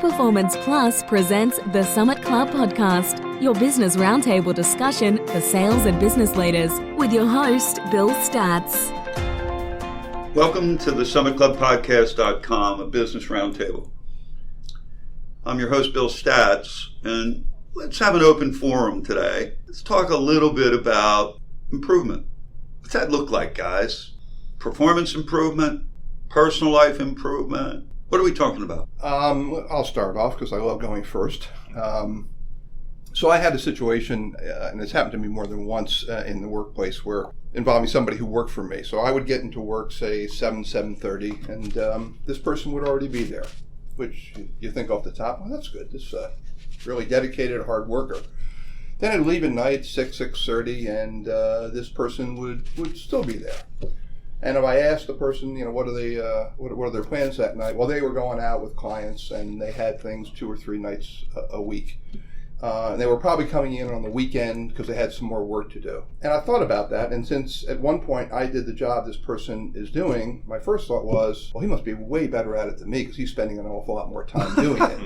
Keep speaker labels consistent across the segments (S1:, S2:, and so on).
S1: Performance Plus presents the Summit Club Podcast, your business roundtable discussion for sales and business leaders, with your host, Bill Statz.
S2: Welcome to the SummitClubPodcast.com, a business roundtable. I'm your host, Bill Statz, and let's have an open forum today. Let's talk a little bit about improvement. What's that look like, guys? Performance improvement, personal life improvement. What are we talking about?
S3: I'll start off because I love going first. So I had a situation, and it's happened to me more than once in the workplace, where involving somebody who worked for me. So I would get into work, say 7:30, and this person would already be there, which you think off the top, well, that's good. This really dedicated, hard worker. Then I'd leave at night, 6:30, and this person would still be there. And if I asked the person, what are their plans that night? Well, they were going out with clients, and they had things 2 or 3 nights a week. And they were probably coming in on the weekend because they had some more work to do. And I thought about that, and since at one point I did the job this person is doing, my first thought was, well, he must be way better at it than me because he's spending an awful lot more time doing it.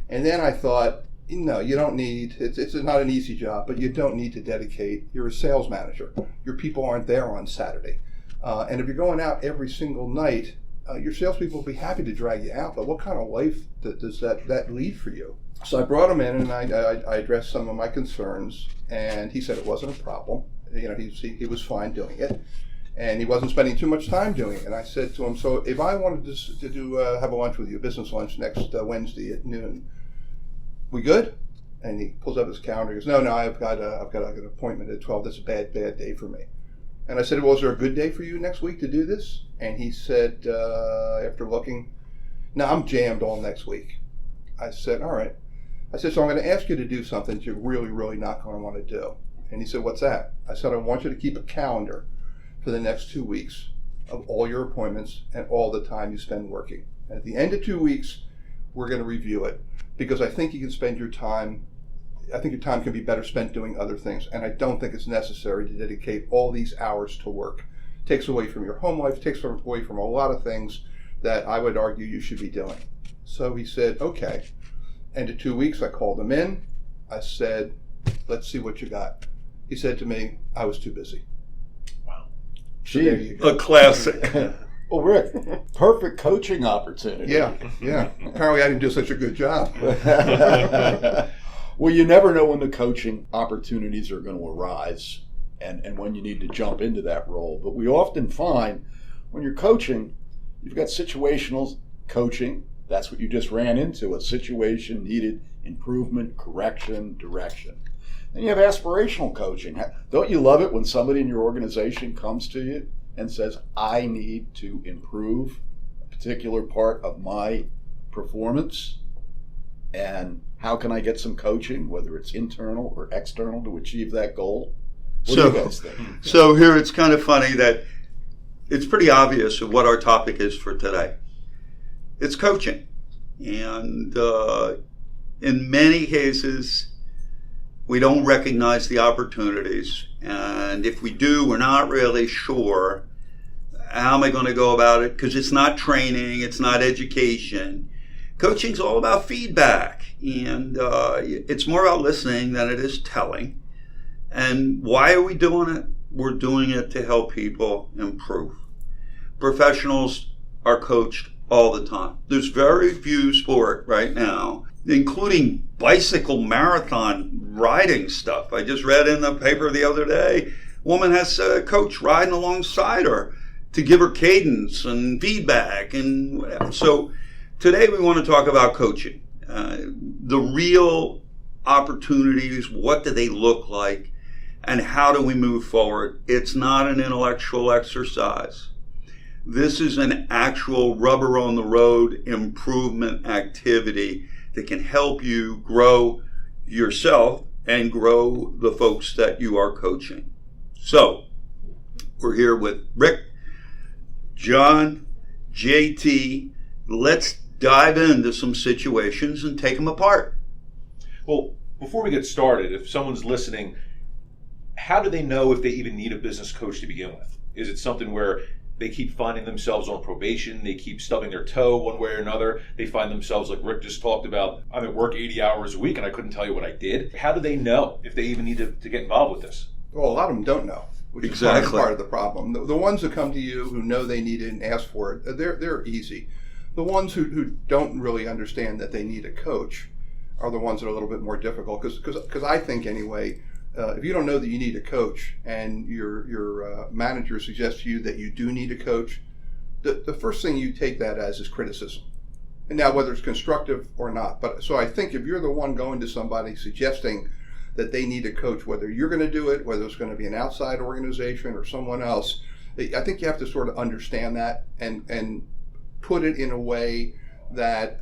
S3: And then I thought, no, you don't need, it's not an easy job, but you don't need to dedicate, you're a sales manager. Your people aren't there on Saturday. And if you're going out every single night, your salespeople will be happy to drag you out, but what kind of life does that lead for you? So I brought him in, and I addressed some of my concerns, and he said it wasn't a problem. He was fine doing it, and he wasn't spending too much time doing it. And I said to him, so if I wanted to have a lunch with you, a business lunch next Wednesday at noon, we good? And he pulls up his calendar. He goes, no, I've got an appointment at 12. That's a bad day for me. And I said, well, is there a good day for you next week to do this? And he said, after looking, no, I'm jammed all next week. I said, all right. I said, so I'm going to ask you to do something that you're really, really not going to want to do. And he said, what's that? I said, I want you to keep a calendar for the next 2 weeks of all your appointments and all the time you spend working. And at the end of 2 weeks, we're going to review it, because I think you can spend your time, I think your time can be better spent doing other things. And I don't think it's necessary to dedicate all these hours to work. It takes away from your home life, takes away from a lot of things that I would argue you should be doing. So he said, okay. End of 2 weeks, I called him in. I said, let's see what you got. He said to me, I was too busy.
S4: Wow.
S3: So there you go.
S2: A classic.
S4: Well, Rick, perfect coaching opportunity.
S3: Yeah. Apparently I didn't do such a good job.
S4: Well, you never know when the coaching opportunities are going to arise and when you need to jump into that role. But we often find when you're coaching, you've got situational coaching. That's what you just ran into, a situation needed improvement, correction, direction. Then you have aspirational coaching. Don't you love it when somebody in your organization comes to you and says, I need to improve a particular part of my performance, and how can I get some coaching, whether it's internal or external, to achieve that goal? What do you guys think?
S2: So here it's kind of funny that it's pretty obvious what our topic is for today. It's coaching. And in many cases, we don't recognize the opportunities. And if we do, we're not really sure, how am I going to go about it? Because it's not training, it's not education. Coaching's all about feedback. And it's more about listening than it is telling. And why are we doing it? We're doing it to help people improve. Professionals are coached all the time. There's very few sport right now, including bicycle marathon riding stuff. I just read in the paper the other day, a woman has a coach riding alongside her to give her cadence and feedback and whatever. So today we want to talk about coaching. The real opportunities, what do they look like, and how do we move forward? It's not an intellectual exercise. This is an actual rubber on the road improvement activity that can help you grow yourself and grow the folks that you are coaching. So we're here with Rick, John, JT. Let's dive into some situations and take them apart.
S5: Well, before we get started, if someone's listening, how do they know if they even need a business coach to begin with? Is it something where they keep finding themselves on probation, they keep stubbing their toe one way or another, they find themselves, like Rick just talked about, I'm at work 80 hours a week and I couldn't tell you what I did. How do they know if they even need to get involved with this?
S3: Well, a lot of them don't know, which
S2: Exactly.
S3: is part of the problem. The ones who come to you who know they need it and ask for it, they're easy. The ones who don't really understand that they need a coach are the ones that are a little bit more difficult. Because I think anyway, if you don't know that you need a coach and your manager suggests to you that you do need a coach, the first thing you take that as is criticism. And now whether it's constructive or not. But so I think if you're the one going to somebody suggesting that they need a coach, whether you're going to do it, whether it's going to be an outside organization or someone else, I think you have to sort of understand that and put it in a way that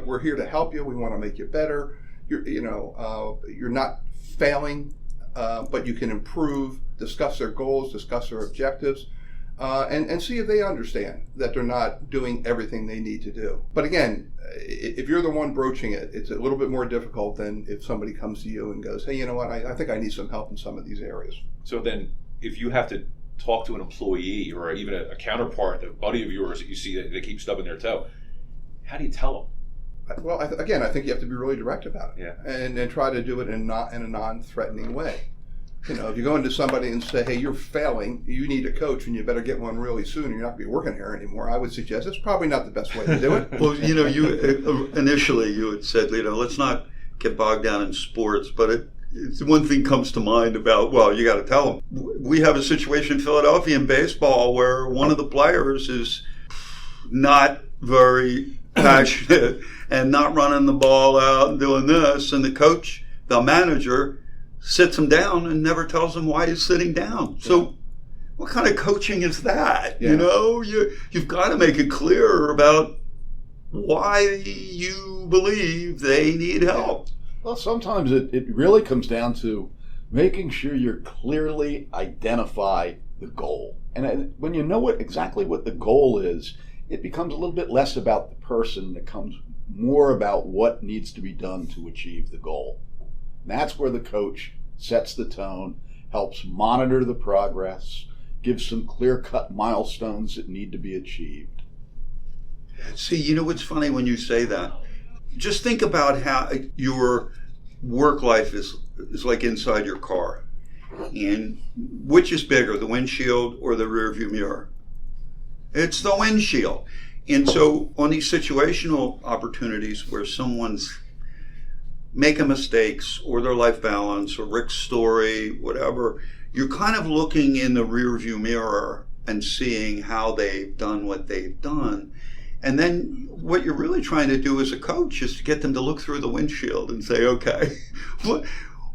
S3: we're here to help you. We want to make you better. You're not failing, but you can improve. Discuss their goals, discuss their objectives, and see if they understand that they're not doing everything they need to do. But again, if you're the one broaching it, it's a little bit more difficult than if somebody comes to you and goes, hey, you know what, I think I need some help in some of these areas.
S5: So then if you have to talk to an employee or even a counterpart, a buddy of yours that you see that they keep stubbing their toe, how do you tell them?
S3: Well, again, I think you have to be really direct about it,
S5: Yeah.
S3: and try to do it in a non-threatening way. If you go into somebody and say, hey, you're failing, you need a coach, and you better get one really soon, you're not going to be working here anymore, I would suggest it's probably not the best way to do it.
S2: Well, you initially you had said, let's not get bogged down in sports, but it's one thing comes to mind about, well, you got to tell them. We have a situation in Philadelphia in baseball where one of the players is not very passionate and not running the ball out and doing this, and the coach, the manager, sits him down and never tells him why he's sitting down. Yeah. So what kind of coaching is that? Yeah. You've got to make it clear about why you believe they need help.
S4: Well, sometimes it really comes down to making sure you clearly identify the goal. And when you know exactly what the goal is, it becomes a little bit less about the person. It becomes more about what needs to be done to achieve the goal. And that's where the coach sets the tone, helps monitor the progress, gives some clear-cut milestones that need to be achieved.
S2: See, what's funny when you say that? Just think about how your work life is like inside your car. And which is bigger, the windshield or the rearview mirror? It's the windshield. And so on these situational opportunities where someone's making mistakes or their life balance or Rick's story, whatever, you're kind of looking in the rearview mirror and seeing how they've done what they've done. And then what you're really trying to do as a coach is to get them to look through the windshield and say, okay,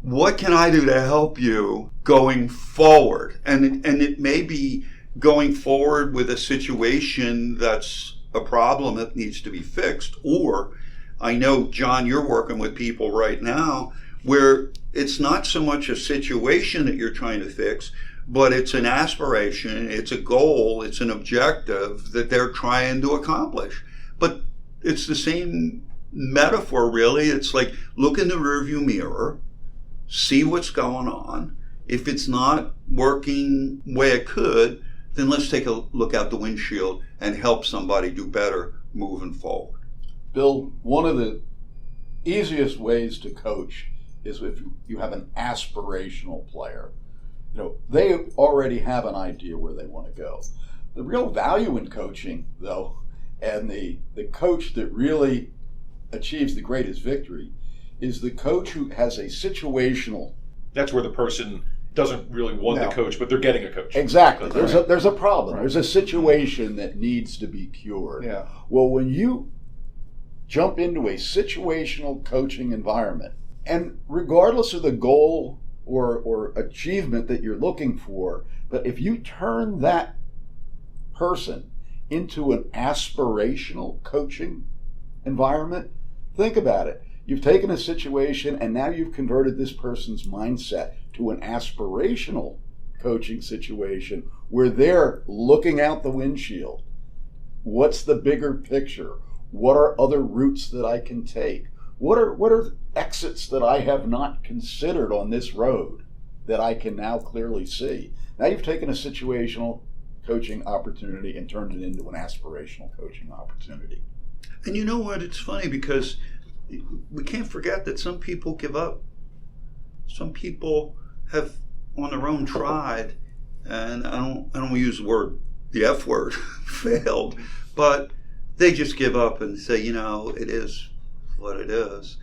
S2: what can I do to help you going forward? And it may be going forward with a situation that's a problem that needs to be fixed. Or I know, John, you're working with people right now where it's not so much a situation that you're trying to fix, but it's an aspiration, it's a goal, it's an objective that they're trying to accomplish. But it's the same metaphor, really. It's like, look in the rearview mirror, see what's going on. If it's not working the way it could, then let's take a look out the windshield and help somebody do better moving forward.
S4: Bill, one of the easiest ways to coach is if you have an aspirational player. They already have an idea where they want to go. The real value in coaching, though, and the coach that really achieves the greatest victory is the coach who has a situational.
S5: That's where the person doesn't really want the coach, but they're getting a coach.
S4: Exactly. There's a problem. Right. There's a situation that needs to be cured.
S3: Yeah.
S4: Well, when you jump into a situational coaching environment, and regardless of the goal or achievement that you're looking for, but if you turn that person into an aspirational coaching environment, think about it. You've taken a situation and now you've converted this person's mindset to an aspirational coaching situation where they're looking out the windshield. What's the bigger picture? What are other routes that I can take? What are exits that I have not considered on this road that I can now clearly see? Now you've taken a situational coaching opportunity and turned it into an aspirational coaching opportunity.
S2: And you know what? It's funny because we can't forget that some people give up. Some people have on their own tried, and I don't use the F word, failed, but they just give up and say, it is what it is.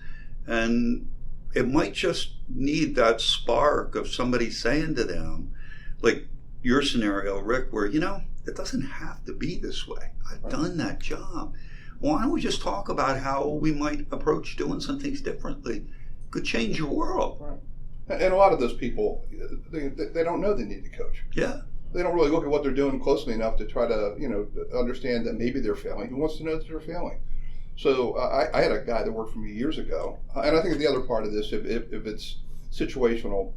S2: And it might just need that spark of somebody saying to them, like your scenario, Rick, where, it doesn't have to be this way. I've done that job. Why don't we just talk about how we might approach doing some things differently? Could change your world.
S3: Right. And a lot of those people, they don't know they need to coach.
S2: Yeah.
S3: They don't really look at what they're doing closely enough to try to, understand that maybe they're failing. Who wants to know that they're failing? So I had a guy that worked for me years ago, and I think the other part of this, if it's situational,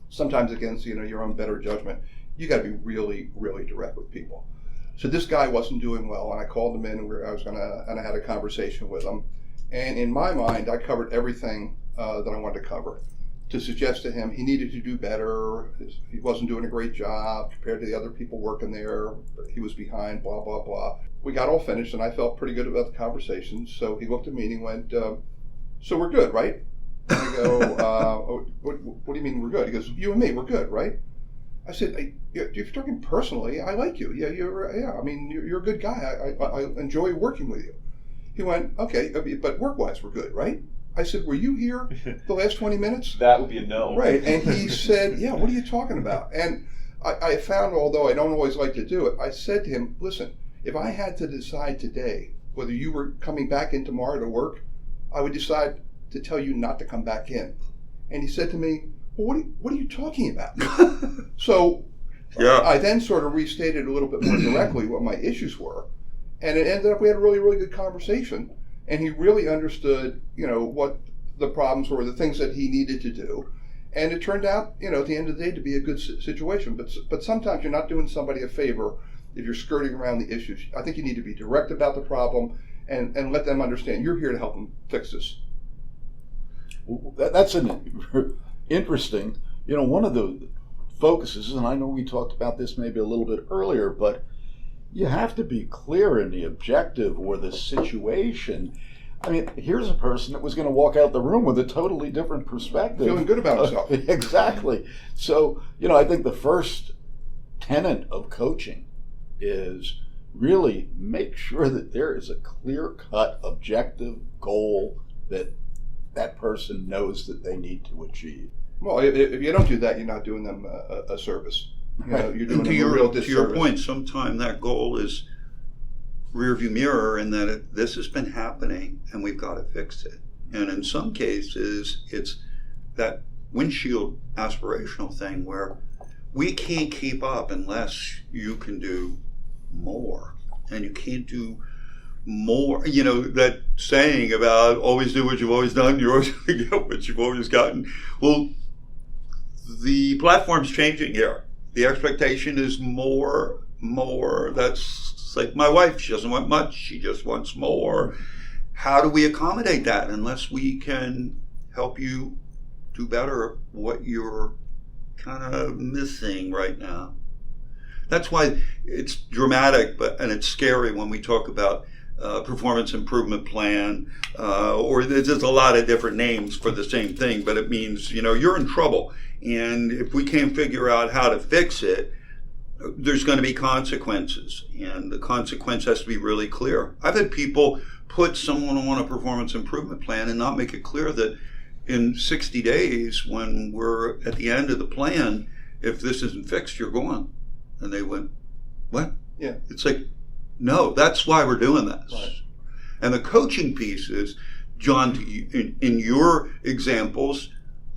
S3: sometimes against your own better judgment, you got to be really, really direct with people. So this guy wasn't doing well, and I called him in, and I had a conversation with him. And in my mind, I covered everything that I wanted to cover to suggest to him he needed to do better. He wasn't doing a great job compared to the other people working there. He was behind, blah, blah, blah. We got all finished, and I felt pretty good about the conversation. So he looked at me and he went, so we're good, right? And I go, what do you mean we're good? He goes, you and me, we're good, right? I said, if you're talking personally, I like you. Yeah, you're a good guy. I enjoy working with you. He went, okay, but work-wise, we're good, right? I said, were you here the last 20 minutes?
S5: That would be a no.
S3: Right, and he said, yeah, what are you talking about? And I found, although I don't always like to do it, I said to him, listen, if I had to decide today whether you were coming back in tomorrow to work, I would decide to tell you not to come back in. And he said to me, well, what are you talking about? So I then sort of restated a little bit more directly what my issues were. And it ended up, we had a really, really good conversation. And he really understood, what the problems were, the things that he needed to do. And it turned out, at the end of the day, to be a good situation. But sometimes you're not doing somebody a favor if you're skirting around the issues. I think you need to be direct about the problem and let them understand you're here to help them fix this.
S4: Well, that's an interesting, one of the focuses, and I know we talked about this maybe a little bit earlier, but you have to be clear in the objective or the situation. I mean, here's a person that was going to walk out the room with a totally different perspective.
S3: Feeling good about himself.
S4: Exactly. So, I think the first tenet of coaching is really make sure that there is a clear-cut objective goal that person knows that they need to achieve.
S3: Well, if you don't do that, you're not doing them a service. You're doing them a real disservice.
S2: To your point, sometimes that goal is rearview mirror, in that this has been happening and we've got to fix it. And in some cases, it's that windshield aspirational thing where we can't keep up unless you can do more. And you can't do more, that saying about always do what you've always done, you're always going to get what you've always gotten. Well, the platform's changing here. The expectation is more. That's like my wife. She doesn't want much. She just wants more. How do we accommodate that unless we can help you do better what you're kind of missing right now? That's why it's dramatic, and it's scary when we talk about performance improvement plan, or there's just a lot of different names for the same thing, but it means, you're in trouble. And if we can't figure out how to fix it, there's going to be consequences. And the consequence has to be really clear. I've had people put someone on a performance improvement plan and not make it clear that in 60 days, when we're at the end of the plan, if this isn't fixed, you're gone. And they went, what?
S3: Yeah.
S2: It's like, no, that's why we're doing this.
S3: Right.
S2: And the coaching pieces, John, in your examples,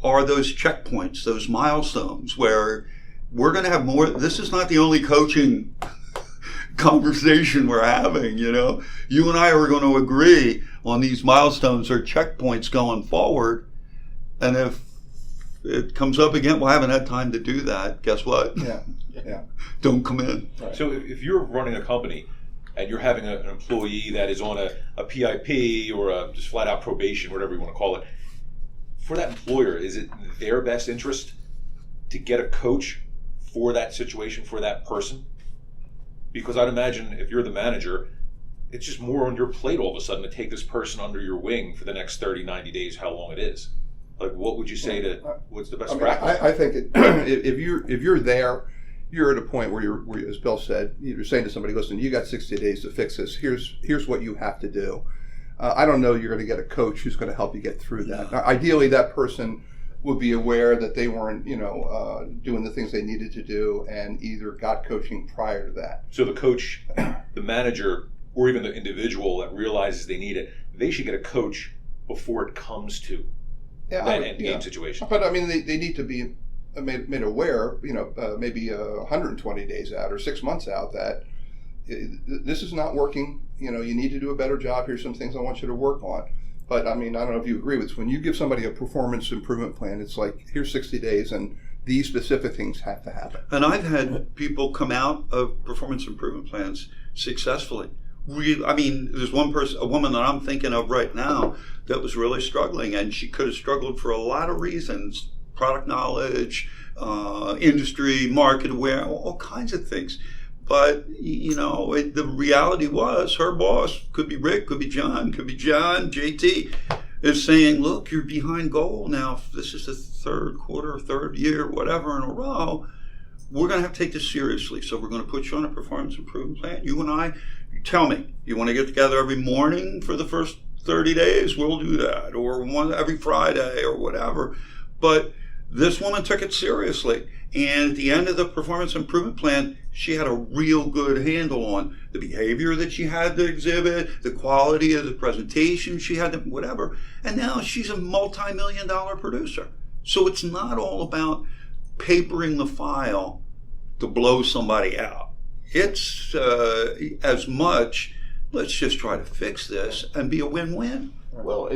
S2: are those checkpoints, those milestones where we're going to have more. This is not the only coaching conversation we're having, You and I are going to agree on these milestones or checkpoints going forward. And if it comes up again, well, I haven't had time to do that. Guess what?
S3: Yeah.
S2: Don't come in.
S3: Right.
S5: So if you're running a company and you're having an employee that is on a PIP or a just flat out probation, whatever you want to call it, for that employer, is it their best interest to get a coach for that situation, for that person? Because I'd imagine if you're the manager, it's just more on your plate all of a sudden to take this person under your wing for the next 30, 90 days, how long it is. Like, what would you say what's the best practice?
S3: I think if you're there, you're at a point where you're, as Bill said, you're saying to somebody, listen, you got 60 days to fix this. Here's what you have to do. I don't know you're going to get a coach who's going to help you get through that. Now, ideally, that person would be aware that they weren't, doing the things they needed to do, and either got coaching prior to that.
S5: So the coach, the manager, or even the individual that realizes they need it, they should get a coach before it comes to that end game situation.
S3: But I mean, they need to be made aware, maybe 120 days out or 6 months out, that this is not working. You need to do a better job. Here's some things I want you to work on. But I mean, I don't know if you agree with this. When you give somebody a performance improvement plan, it's like, here's 60 days and these specific things have to happen.
S2: And I've had people come out of performance improvement plans successfully. There's a woman that I'm thinking of right now that was really struggling, and she could have struggled for a lot of reasons: product knowledge, industry, market awareness, all kinds of things. But, the reality was her boss, could be Rick, could be John, JT, is saying, look, you're behind goal now. This is the third year, whatever, in a row. We're going to have to take this seriously. So we're going to put you on a performance improvement plan. You and I, you tell me, you want to get together every morning for the first 30 days? We'll do that. Or every Friday or whatever. But this woman took it seriously. And at the end of the performance improvement plan, she had a real good handle on the behavior that she had to exhibit, the quality of the presentation she had to, whatever. And now she's a multi-million-dollar producer. So it's not all about papering the file to blow somebody out. It's as much, let's just try to fix this and be a win-win.
S4: Well,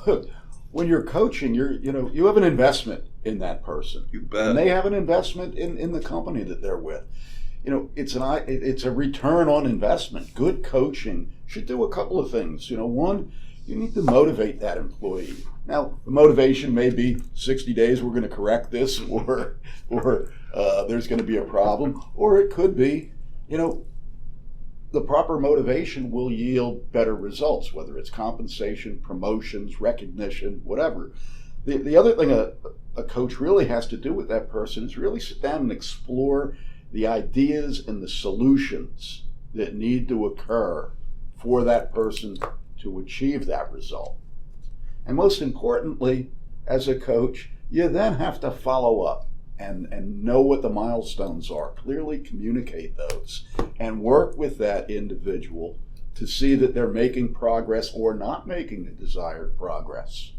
S4: look, when you're coaching, you have an investment in that person.
S2: You bet.
S4: And they have an investment in the company that they're with. It's a return on investment. Good coaching should do a couple of things. One, you need to motivate that employee. Now, the motivation may be 60 days, we're going to correct this, or there's going to be a problem, or it could be, the proper motivation will yield better results, whether it's compensation, promotions, recognition, whatever. The other thing a coach really has to do with that person is really sit down and explore the ideas and the solutions that need to occur for that person to achieve that result. And most importantly, as a coach, you then have to follow up and know what the milestones are, clearly communicate those, and work with that individual to see that they're making progress or not making the desired progress.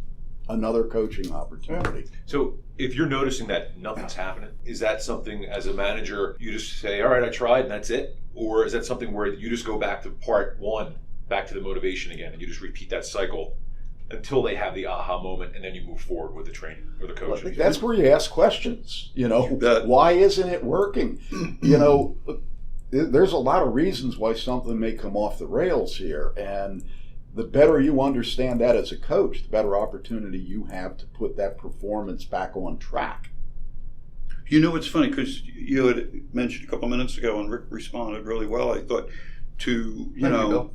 S4: Another coaching opportunity.
S5: So if you're noticing that nothing's happening, is that something as a manager you just say, all right, I tried and that's it? Or is that something where you just go back to part one, back to the motivation again, and you just repeat that cycle until they have the aha moment, and then you move forward with the training or the coaching?
S4: Well, that's where you ask questions. Why isn't it working? There's a lot of reasons why something may come off the rails here, and the better you understand that as a coach, the better opportunity you have to put that performance back on track.
S2: It's funny because you had mentioned a couple minutes ago, and Rick responded really well, I thought, to, how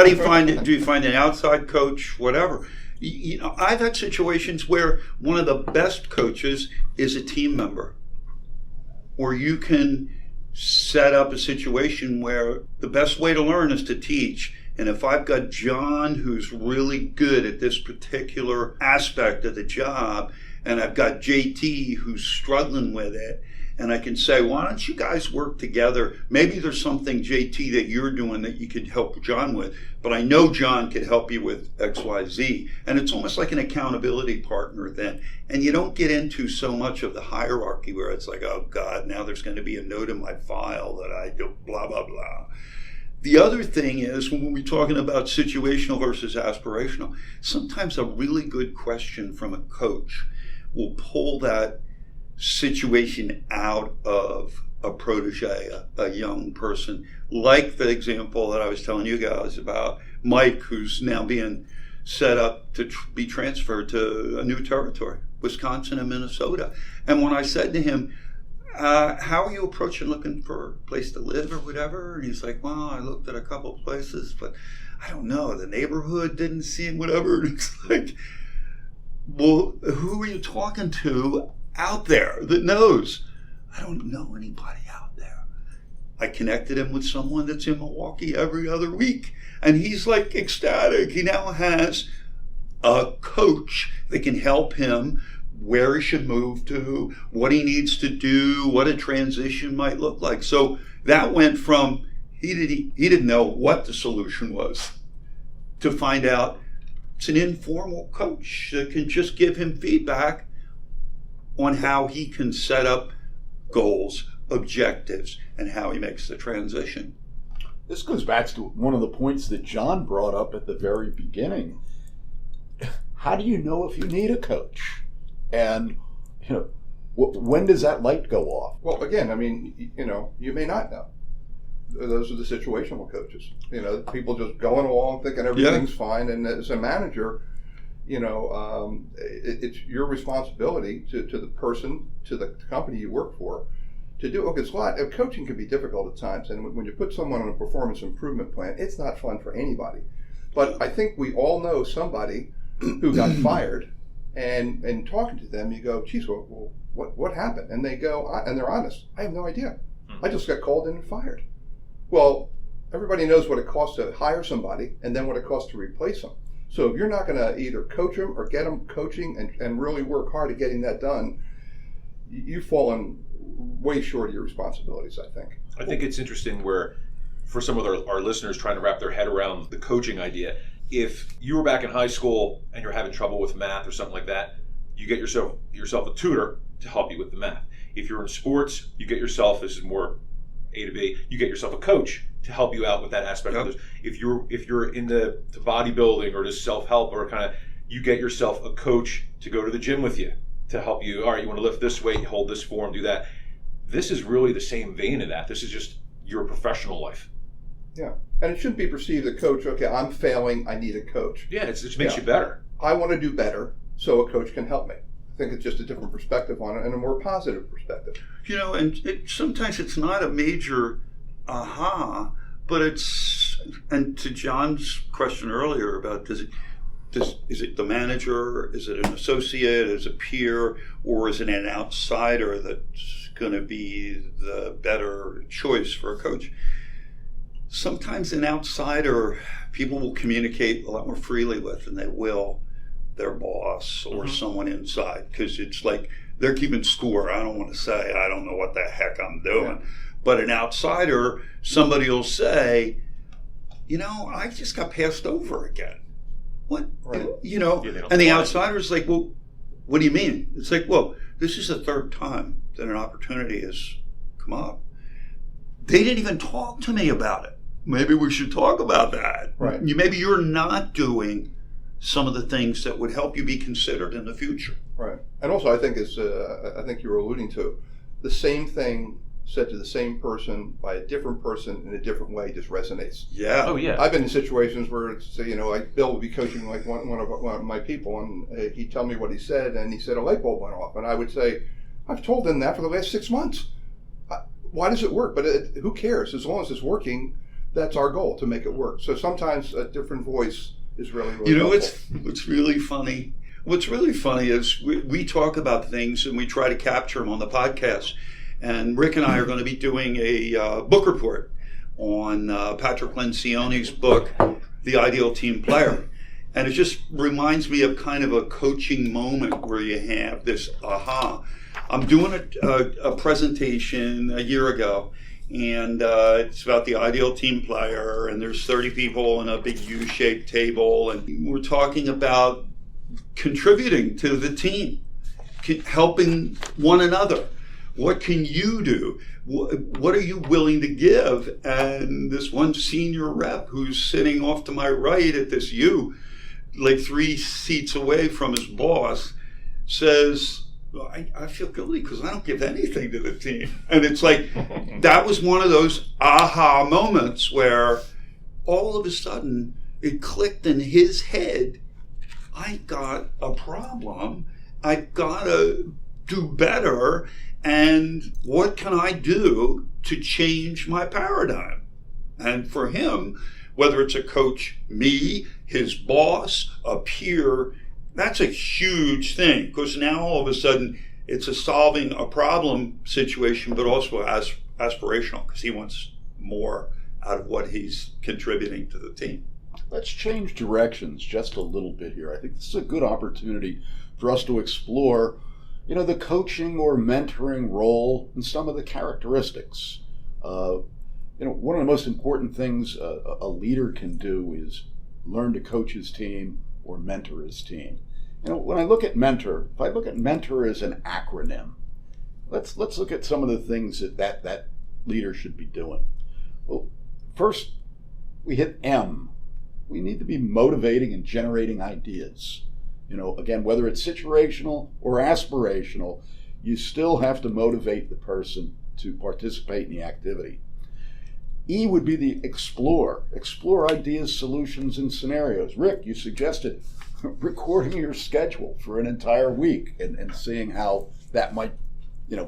S2: do you find it? Do you find an outside coach, whatever? I've had situations where one of the best coaches is a team member, or you can set up a situation where the best way to learn is to teach. And if I've got John who's really good at this particular aspect of the job, and I've got JT who's struggling with it, and I can say, why don't you guys work together? Maybe there's something, JT, that you're doing that you could help John with, but I know John could help you with XYZ. And it's almost like an accountability partner then. And you don't get into so much of the hierarchy where it's like, oh God, now there's going to be a note in my file that I do blah, blah, blah. The other thing is, when we're talking about situational versus aspirational, sometimes a really good question from a coach will pull that situation out of a protege, a young person, like the example that I was telling you guys about Mike, who's now being set up to be transferred to a new territory, Wisconsin and Minnesota. And when I said to him, how are you approaching looking for a place to live or whatever? And he's like, well, I looked at a couple places, but I don't know, the neighborhood didn't seem whatever. And it's like, well, who are you talking to out there that knows? I don't know anybody out there. I connected him with someone that's in Milwaukee every other week, and he's like ecstatic. He now has a coach that can help him where he should move to, what he needs to do, what a transition might look like. So that went from he didn't know what the solution was to find out it's an informal coach that can just give him feedback on how he can set up goals, objectives, and how he makes the transition.
S4: This goes back to one of the points that John brought up at the very beginning. How do you know if you need a coach? And, when does that light go off?
S3: Well, again, I mean, you may not know. Those are the situational coaches. People just going along thinking everything's fine. And as a manager, it's your responsibility to the person, to the company you work for, to do. Okay, it's a lot. Coaching can be difficult at times. And when you put someone on a performance improvement plan, it's not fun for anybody. But I think we all know somebody who got fired. And talking to them, you go, geez, well, what happened? And they go, and they're honest. I have no idea. I just got called in and fired. Well, everybody knows what it costs to hire somebody and then what it costs to replace them. So if you're not going to either coach them or get them coaching and really work hard at getting that done, you've fallen way short of your responsibilities, I think.
S5: I think it's interesting where, for some of our listeners trying to wrap their head around the coaching idea, if you were back in high school and you're having trouble with math or something like that, you get yourself a tutor to help you with the math. If you're in sports, you get yourself, this is more A to B, you get yourself a coach to help you out with that aspect of this. If you're into bodybuilding or just self-help or kind of, you get yourself a coach to go to the gym with you to help you. All right, you want to lift this weight, hold this form, do that. This is really the same vein of that. This is just your professional life.
S3: Yeah. And it shouldn't be perceived that coach, okay, I'm failing, I need a coach.
S5: Yeah, it just makes you better.
S3: I want to do better, so a coach can help me. I think it's just a different perspective on it and a more positive perspective.
S2: And sometimes it's not a major aha, but it's, and to John's question earlier about is it the manager, is it an associate, is it a peer, or is it an outsider that's going to be the better choice for a coach? Sometimes an outsider people will communicate a lot more freely with than they will their boss or someone inside, because it's like they're keeping score. I don't want to say I don't know what the heck I'm doing. But an outsider, somebody will say, I just got passed over again. What?
S3: Right.
S2: And the outsider's like, well, what do you mean? It's like, well, this is the third time that an opportunity has come up. They didn't even talk to me about it. Maybe we should talk about that.
S3: Right.
S2: Maybe you're not doing some of the things that would help you be considered in the future.
S3: Right. And also, I think I think you were alluding to, the same thing said to the same person by a different person in a different way just resonates.
S2: Yeah.
S5: Oh, yeah.
S3: I've been in situations where it's, Bill would be coaching like one of my people, and he'd tell me what he said, and he said a light bulb went off, and I would say, I've told them that for the last 6 months. Why does it work? But who cares? As long as it's working, that's our goal, to make it work. So sometimes a different voice is really helpful.
S2: What's really funny? What's really funny is we talk about things and we try to capture them on the podcast. And Rick and I are going to be doing a book report on Patrick Lencioni's book, The Ideal Team Player. And it just reminds me of kind of a coaching moment where you have this aha. I'm doing a presentation a year ago, and it's about the ideal team player, and there's 30 people in a big U-shaped table, and we're talking about contributing to the team, helping one another. What can you do? What are you willing to give? And this one senior rep who's sitting off to my right at this U, like 3 seats away from his boss, says, I feel guilty because I don't give anything to the team. And it's like, that was one of those aha moments where all of a sudden it clicked in his head. I got a problem. I got to do better, and what can I do to change my paradigm? And for him, whether it's a coach, me, his boss, a peer, that's a huge thing, because now all of a sudden it's a solving a problem situation, but also aspirational, because he wants more out of what he's contributing to the team.
S4: Let's change directions just a little bit here. I think this is a good opportunity for us to explore, the coaching or mentoring role and some of the characteristics. One of the most important things a leader can do is learn to coach his team or mentor his team. When I look at mentor, if I look at mentor as an acronym, let's look at some of the things that leader should be doing. Well, first, we hit M. We need to be motivating and generating ideas. Again, whether it's situational or aspirational, you still have to motivate the person to participate in the activity. E would be the explore. Explore ideas, solutions, and scenarios. Rick, you suggested recording your schedule for an entire week and seeing how that might,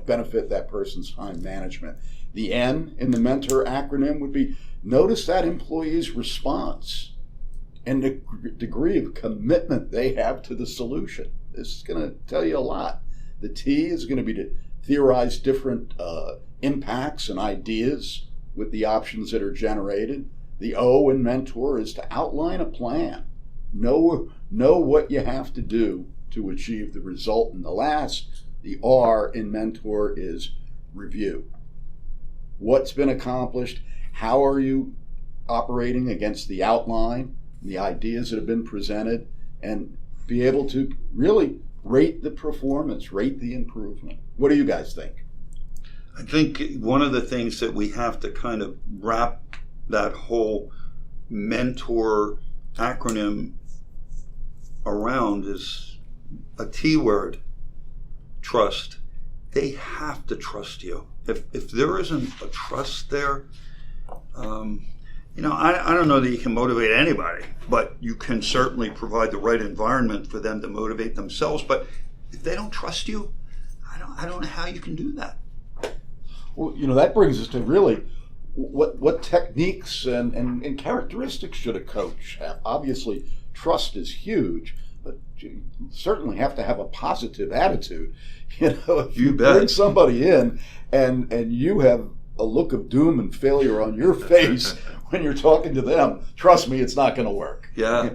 S4: benefit that person's time management. The N in the mentor acronym would be notice that employee's response and the degree of commitment they have to the solution. This is going to tell you a lot. The T is going to be to theorize different impacts and ideas with the options that are generated. The O in mentor is to outline a plan. Know what you have to do to achieve the result. And the last, the R in mentor, is review. What's been accomplished? How are you operating against the outline, the ideas that have been presented, and be able to really rate the performance, rate the improvement. What do you guys think?
S2: I think one of the things that we have to kind of wrap that whole mentor acronym around is a T word, trust. They have to trust you. If there isn't a trust there, I don't know that you can motivate anybody, but you can certainly provide the right environment for them to motivate themselves. But if they don't trust you, I don't know how you can do that.
S4: Well, that brings us to really what techniques and characteristics should a coach have? Obviously, trust is huge, but you certainly have to have a positive attitude. If you bring somebody in and you have a look of doom and failure on your face when you're talking to them, trust me, it's not going to work.
S2: Yeah.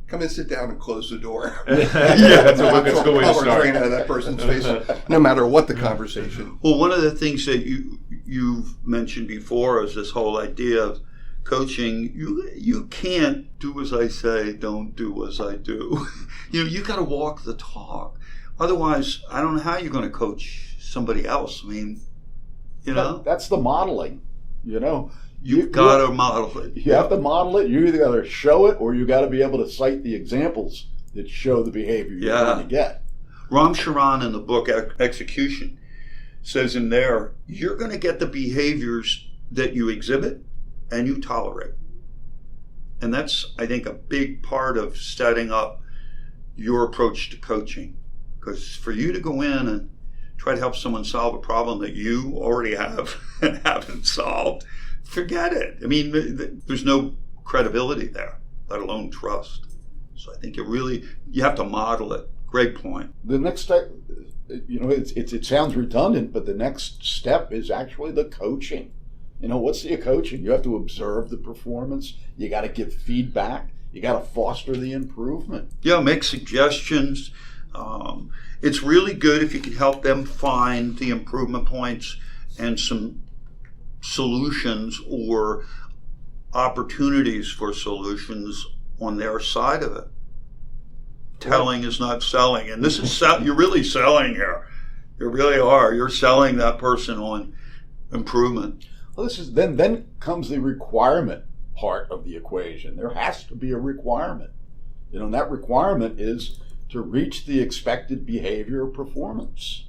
S3: Come and sit down and close the door.
S5: That's a good way to start.
S3: Out of that person's face, no matter what the conversation.
S2: Well, one of the things that you've mentioned before is this whole idea of coaching. You can't do as I say, don't do as I do. You got to walk the talk. Otherwise, I don't know how you're going to coach somebody else. I mean,
S4: that's the modeling.
S2: You've got to model it.
S4: You have to model it. You either got to show it, or you got to be able to cite the examples that show the behavior you're trying to get.
S2: Ram Charan in the book Execution says in there, you're going to get the behaviors that you exhibit and you tolerate. And that's, I think, a big part of setting up your approach to coaching. Because for you to go in and try to help someone solve a problem that you already have and haven't solved, forget it. I mean, there's no credibility there, let alone trust. So I think you have to model it. Great point.
S4: The next step, it sounds redundant, but the next step is actually the coaching. What's the coaching? You have to observe the performance. You got to give feedback. You got to foster the improvement.
S2: Yeah, make suggestions. It's really good if you can help them find the improvement points and some solutions or opportunities for solutions on their side of it. Telling is not selling, and this is you're really selling here. You really are. You're selling that person on improvement.
S4: Well, this is then comes the requirement part of the equation. There has to be a requirement. And that requirement is to reach the expected behavior or performance.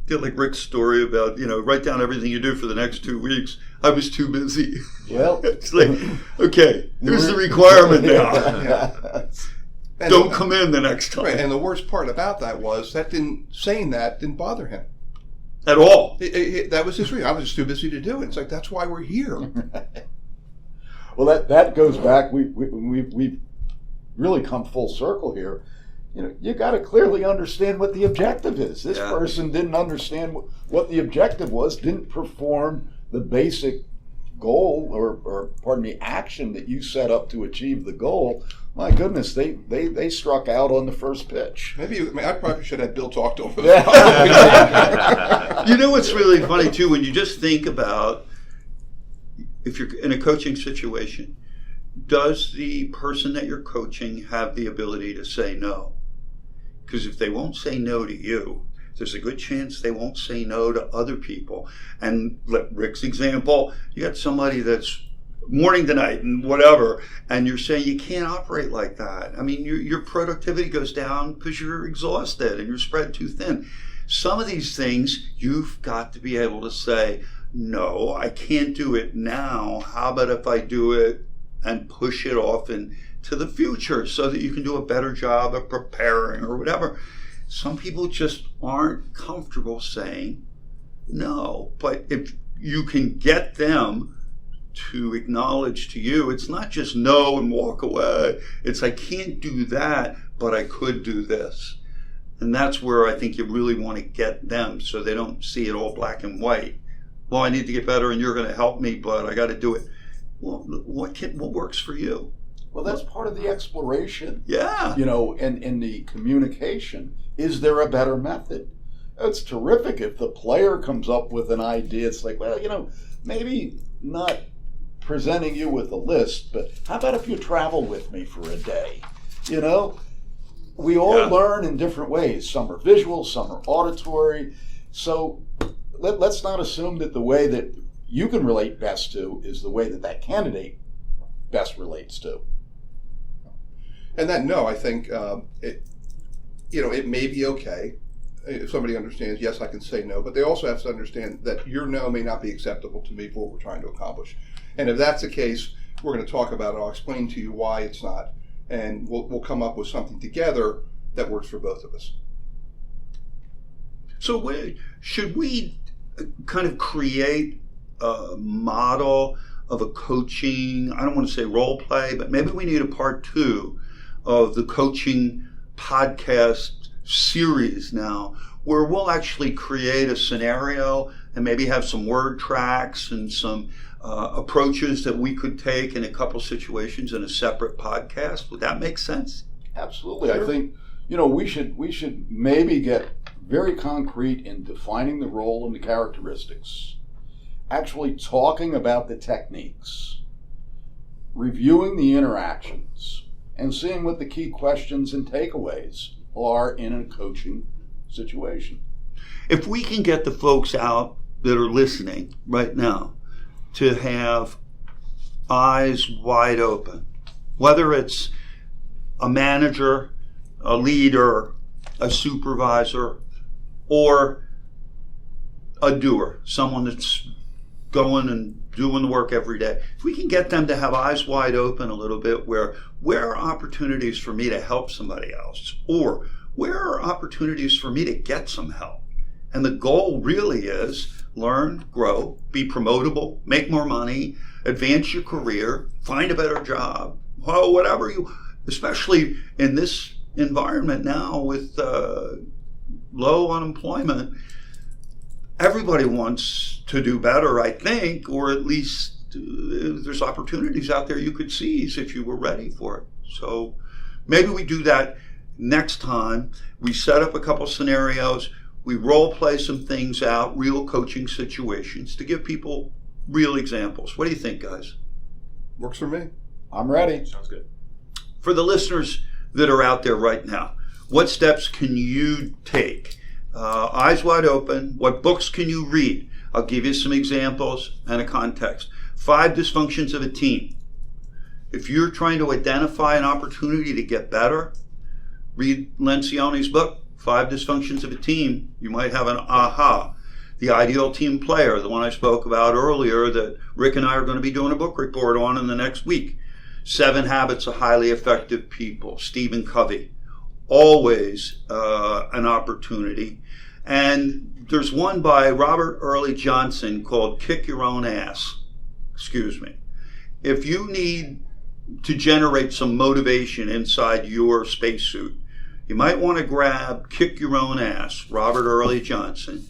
S2: Get like Rick's story about, write down everything you do for the next 2 weeks. I was too busy.
S4: Well,
S2: it's like, okay, here's the requirement now. Don't come in the next time.
S3: Right, and the worst part about that was saying that didn't bother him.
S2: At all.
S3: That was his reason. I was just too busy to do it. It's like, that's why we're here.
S4: Well, that goes back. We've really come full circle here. You got to clearly understand what the objective is. This person didn't understand what the objective was, didn't perform the basic goal or pardon me, action that you set up to achieve the goal. My goodness, they struck out on the first pitch.
S3: I probably should have Bill talk to him.
S2: You know what's really funny too, when you just think about if you're in a coaching situation, does the person that you're coaching have the ability to say no? Because if they won't say no to you, there's a good chance they won't say no to other people. And Rick's example, you got somebody that's morning to night and whatever, and you're saying you can't operate like that. I mean, your productivity goes down because you're exhausted and you're spread too thin. Some of these things you've got to be able to say, no, I can't do it now. How about if I do it and push it off into the future so that you can do a better job of preparing or whatever. Some people just aren't comfortable saying no, but if you can get them to acknowledge to you, it's not just no and walk away. It's I can't do that, but I could do this. And that's where I think you really want to get them so they don't see it all black and white. Well, I need to get better and you're going to help me, but I got to do it. Well, what works for you?
S4: Well, that's part of the exploration.
S2: Yeah.
S4: And the communication. Is there a better method? It's terrific if the player comes up with an idea. It's like, well, maybe not presenting you with a list, but how about if you travel with me for a day? We all learn in different ways. Some are visual, some are auditory. So let's not assume that the way that you can relate best to is the way that candidate best relates to.
S3: And that no, I think it may be okay if somebody understands, yes, I can say no, but they also have to understand that your no may not be acceptable to me for what we're trying to accomplish. And if that's the case, we're going to talk about it. I'll explain to you why it's not, and we'll come up with something together that works for both of us.
S2: So should we kind of create a model of a coaching, I don't want to say role play, but maybe we need a part 2 of the coaching podcast series now, where we'll actually create a scenario and maybe have some word tracks and some approaches that we could take in a couple situations in a separate podcast. Would that make sense?
S4: Absolutely. Sure. I think we should maybe get very concrete in defining the role and the characteristics, actually talking about the techniques, reviewing the interactions, and seeing what the key questions and takeaways are in a coaching situation.
S2: If we can get the folks out that are listening right now to have eyes wide open, whether it's a manager, a leader, a supervisor, or a doer, someone that's going and doing the work every day. If we can get them to have eyes wide open a little bit, where are opportunities for me to help somebody else? Or where are opportunities for me to get some help? And the goal really is learn, grow, be promotable, make more money, advance your career, find a better job. Well, whatever especially in this environment now with low unemployment, everybody wants to do better, I think, or at least there's opportunities out there you could seize if you were ready for it. So maybe we do that next time. We set up a couple scenarios. We role play some things out, real coaching situations to give people real examples. What do you think, guys?
S3: Works for me.
S4: I'm ready.
S5: Sounds good.
S2: For the listeners that are out there right now, what steps can you take? Eyes wide open. What books can you read? I'll give you some examples and a context. 5 dysfunctions of a team. If you're trying to identify an opportunity to get better, read Lencioni's book, 5 Dysfunctions of a Team. You might have an aha. The Ideal Team Player, the one I spoke about earlier that Rick and I are going to be doing a book report on in the next week. 7 Habits of Highly Effective People, Stephen Covey. Always an opportunity. And there's one by Robert Early Johnson called Kick Your Own Ass. Excuse me. If you need to generate some motivation inside your spacesuit, you might want to grab Kick Your Own Ass, Robert Early Johnson.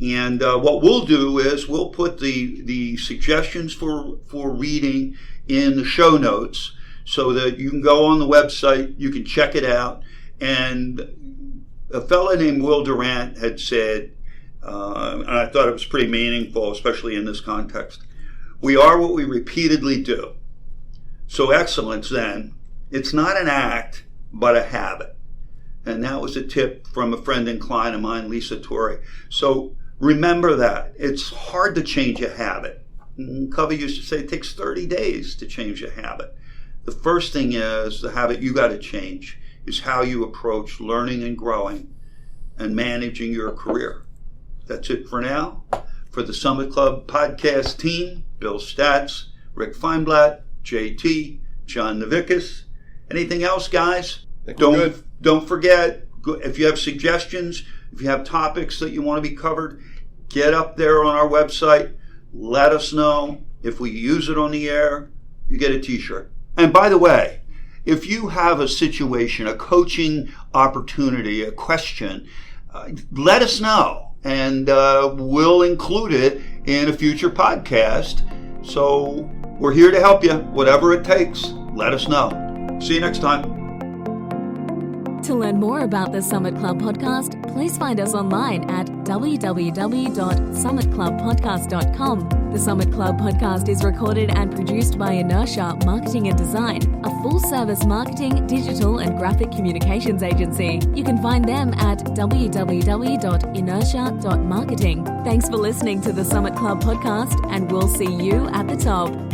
S2: And what we'll do is we'll put the suggestions for reading in the show notes so that you can go on the website, you can check it out. And a fellow named Will Durant had said, and I thought it was pretty meaningful, especially in this context, we are what we repeatedly do. So excellence, then, it's not an act, but a habit. And that was a tip from a friend and client of mine, Lisa Torrey. So remember that. It's hard to change a habit. Covey used to say it takes 30 days to change a habit. The first thing is the habit you got to change is how you approach learning and growing and managing your career. That's it for now. For the Summit Club podcast team, Bill Statz, Rick Feinblatt, JT, John Novickis. Anything else, guys? Don't forget, if you have suggestions, if you have topics that you want to be covered, get up there on our website. Let us know. If we use it on the air, you get a t-shirt. And by the way, if you have a situation, a coaching opportunity, a question, let us know. And we'll include it in a future podcast. So we're here to help you. Whatever it takes, let us know. See you next time.
S1: To learn more about the Summit Club podcast, please find us online at www.summitclubpodcast.com. The Summit Club podcast is recorded and produced by Inertia Marketing and Design, a full-service marketing, digital and graphic communications agency. You can find them at www.inertia.marketing. Thanks for listening to the Summit Club podcast, and we'll see you at the top.